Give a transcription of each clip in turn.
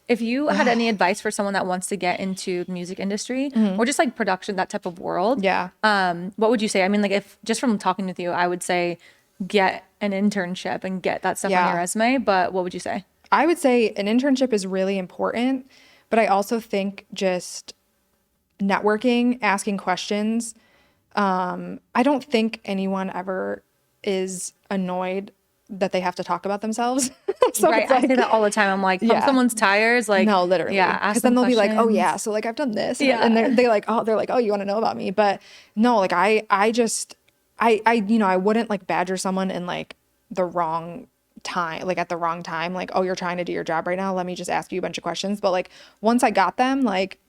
if you had any advice for someone that wants to get into the music industry or just like production, that type of world, what would you say? I mean, like if just from talking with you, I would say get an internship and get that stuff on your resume. But what would you say? I would say an internship is really important, but I also think just networking, asking questions. I don't think anyone ever is annoyed that they have to talk about themselves. So Right. it's like, I say that all the time. I'm like, pump someone's tires. Like, no, literally. Yeah. Ask Because then they'll questions. be like, oh yeah, so like I've done this. Yeah. And they're like, oh, you want to know about me? But no, like I wouldn't like badger someone in like the wrong time, like at the wrong time. Like, oh, you're trying to do your job right now. Let me just ask you a bunch of questions. But like once I got them, like,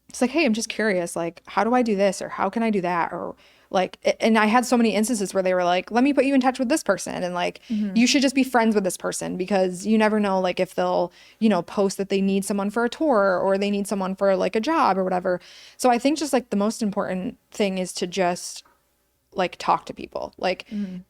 it's like, hey, I'm just curious. Like, how do I do this? Or how can I do that? Or like, and I had so many instances where they were like, let me put you in touch with this person. And like, you should just be friends with this person because you never know, like if they'll, post that they need someone for a tour or they need someone for like a job or whatever. So I think just like the most important thing is to just like talk to people. Like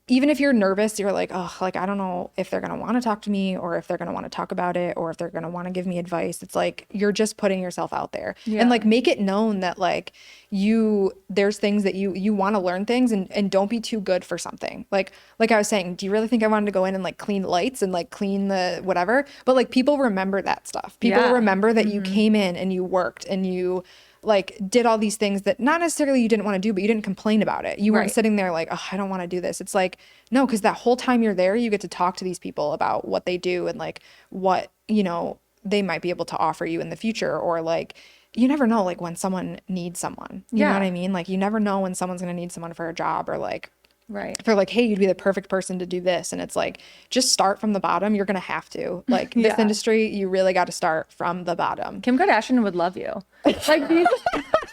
even if you're nervous, you're like, oh, like I don't know if they're gonna want to talk to me or if they're gonna want to talk about it or if they're gonna want to give me advice. It's like you're just putting yourself out there and like make it known that like there's things that you want to learn things and don't be too good for something. Like I was saying, do you really think I wanted to go in and like clean lights and like clean the whatever? But like people remember that stuff. People remember that you came in and you worked and you like did all these things that not necessarily you didn't want to do, but you didn't complain about it. You weren't sitting there like, oh, I don't want to do this. It's like, no, because that whole time you're there, you get to talk to these people about what they do and like what, they might be able to offer you in the future. Or like, you never know like when someone needs someone, you know what I mean? Like you never know when someone's going to need someone for a job or like, if they're like, hey, you'd be the perfect person to do this. And it's like, just start from the bottom. You're going to have to. Like this industry, you really got to start from the bottom. Kim Kardashian would love you. Like,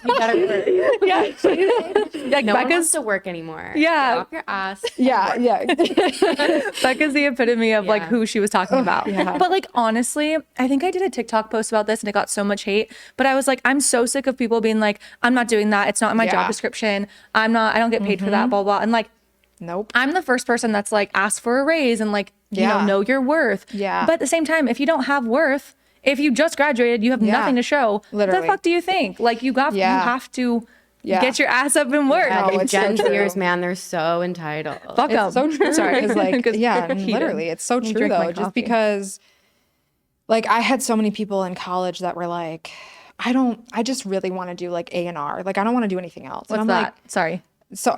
You gotta work. like No one Becca's wants to work anymore. Yeah. Get off your ass. Becca's the epitome of like who she was talking about. But like honestly, I think I did a TikTok post about this and it got so much hate. But I was like, I'm so sick of people being like, I'm not doing that. It's not in my job description. I don't get paid for that, blah, blah. And like, nope. I'm the first person that's like ask for a raise and like, know your worth. Yeah. But at the same time, if you don't have worth, if you just graduated, you have nothing to show. Literally. What the fuck do you think? Like you have to get your ass up and work. Yeah, it's Gen so true. Zers, man, they're so entitled. Fuck them. It's so true. Sorry. Because like, Heated. literally, it's so true Drink my though. Just coffee. because like I had so many people in college that were like, I just really want to do like A&R. Like I don't want to do anything else. What's and I'm that? Sorry. like, so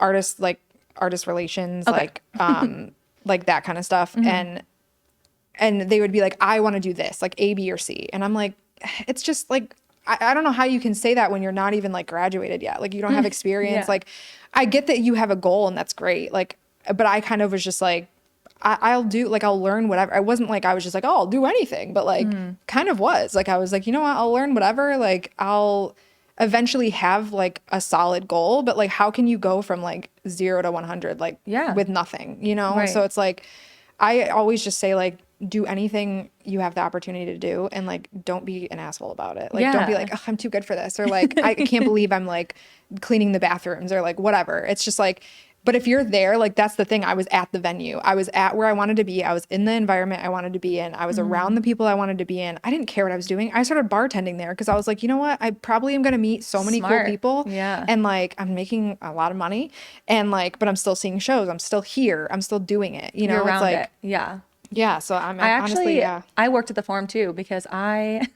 artist relations, like that kind of stuff. And they would be like, I want to do this, like A, B, or C. And I'm like, it's just like, I don't know how you can say that when you're not even like graduated yet. Like you don't have experience. Like I get that you have a goal and that's great. Like, but I kind of was just like, I'll learn whatever. I wasn't like, I was just like, oh, I'll do anything. But like kind of was like, I was like, you know what, I'll learn whatever. Like I'll eventually have like a solid goal. But like, how can you go from like 0 to 100, like with nothing, Right. So it's like, I always just say like, do anything you have the opportunity to do and like don't be an asshole about it. Like don't be like, oh, I'm too good for this, or like I can't believe I'm like cleaning the bathrooms or like whatever. It's just like, but if you're there, like that's the thing. I was at the venue. I was at where I wanted to be. I was in the environment I wanted to be in. I was around the people I wanted to be in. I didn't care what I was doing. I started bartending there because I was like, you know what? I probably am going to meet so many cool people. Yeah. And like I'm making a lot of money and like, but I'm still seeing shows. I'm still here. I'm still doing it. You know, You're around it's like, it. Yeah. yeah. So I Actually, honestly, I worked at the farm too because I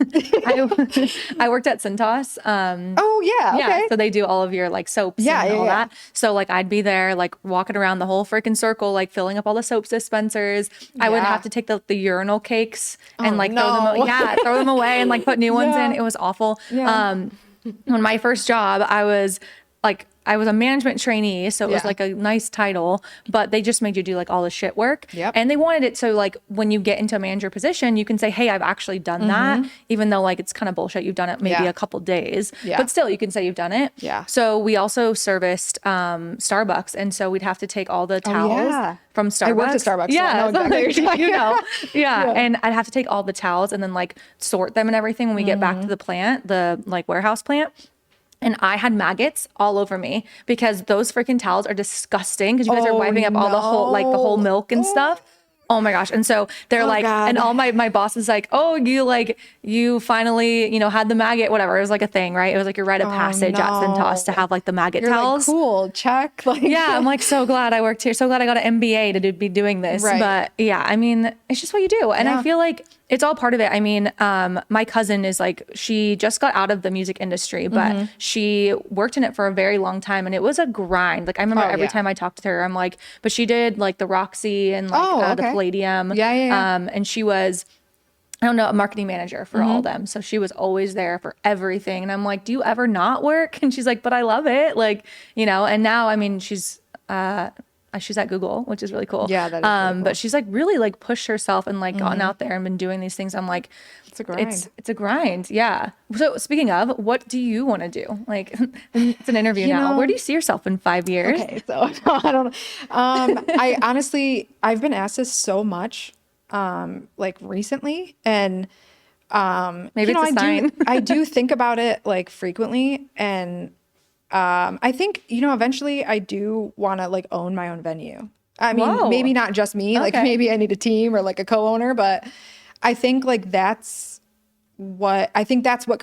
worked at Cintas. Oh yeah. Okay. Yeah, so they do all of your like soaps and all that. So like I'd be there like walking around the whole freaking circle, like filling up all the soap dispensers. I would have to take the urinal cakes and like throw them away and like put new ones in. It was awful. When my first job, I was a management trainee, so it was like a nice title, but they just made you do like all the shit work. And they wanted it so like when you get into a manager position, you can say, hey, I've actually done that, even though like it's kind of bullshit. You've done it maybe a couple days, but still you can say you've done it. So we also serviced Starbucks, and so we'd have to take all the towels from Starbucks. I worked at Starbucks. So I know exactly and I'd have to take all the towels and then like sort them and everything when we get back to the plant, the like warehouse plant. And I had maggots all over me because those freaking towels are disgusting because you guys are wiping up all the whole milk and stuff. Oh my gosh. And so they're Oh, like, God. and all my boss is like, oh, you finally, had the maggot, whatever. It was like a thing, right? It was like your rite of passage at Cintas to have like the maggot You're tells. like, cool, check. Like, Yeah. I'm like, so glad I worked here. So glad I got an MBA to be doing this. Right. But yeah, I mean, it's just what you do. And I feel like it's all part of it. I mean, my cousin is like, she just got out of the music industry, but she worked in it for a very long time and it was a grind. Like I remember every time I talked to her, I'm like, but she did like the Roxy and like the Palladium. Yeah. And she was, I don't know, a marketing manager for all of them. So she was always there for everything. And I'm like, do you ever not work? And she's like, but I love it. Like, and now, I mean, she's at Google, which is really cool. Yeah, that is really cool. But she's like really like pushed herself and like gotten out there and been doing these things. I'm like, it's a grind. It's a grind. Yeah. So speaking of, what do you want to do? Like it's an interview now. Where do you see yourself in 5 years? Okay, so I don't know. I honestly, I've been asked this so much, like recently, and maybe it's a sign. I do think about it like frequently, and I think eventually I do want to like own my own venue. I mean, maybe not just me. Like maybe I need a team or like a co-owner, but I think like that's what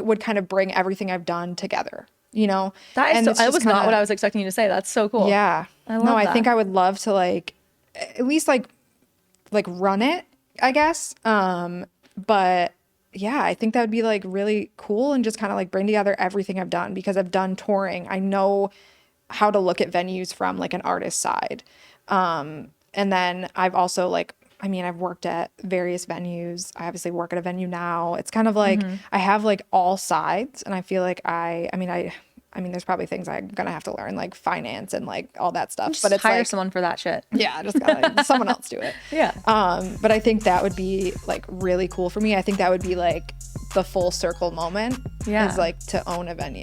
would kind of bring everything I've done together. That is that was not what I was expecting you to say. That's so cool. Yeah. I think I would love to like at least like run it, I guess. But yeah, I think that would be like really cool and just kind of like bring together everything I've done because I've done touring. I know how to look at venues from like an artist side. And then I've also I've worked at various venues. I obviously work at a venue now. It's kind of like I have like all sides, and I feel like I mean, there's probably things I'm gonna have to learn, like finance and like all that stuff. But it's hire someone for that shit. Yeah, just gotta someone else do it. Yeah. But I think that would be like really cool for me. I think that would be like the full circle moment. Yeah. Is like to own a venue.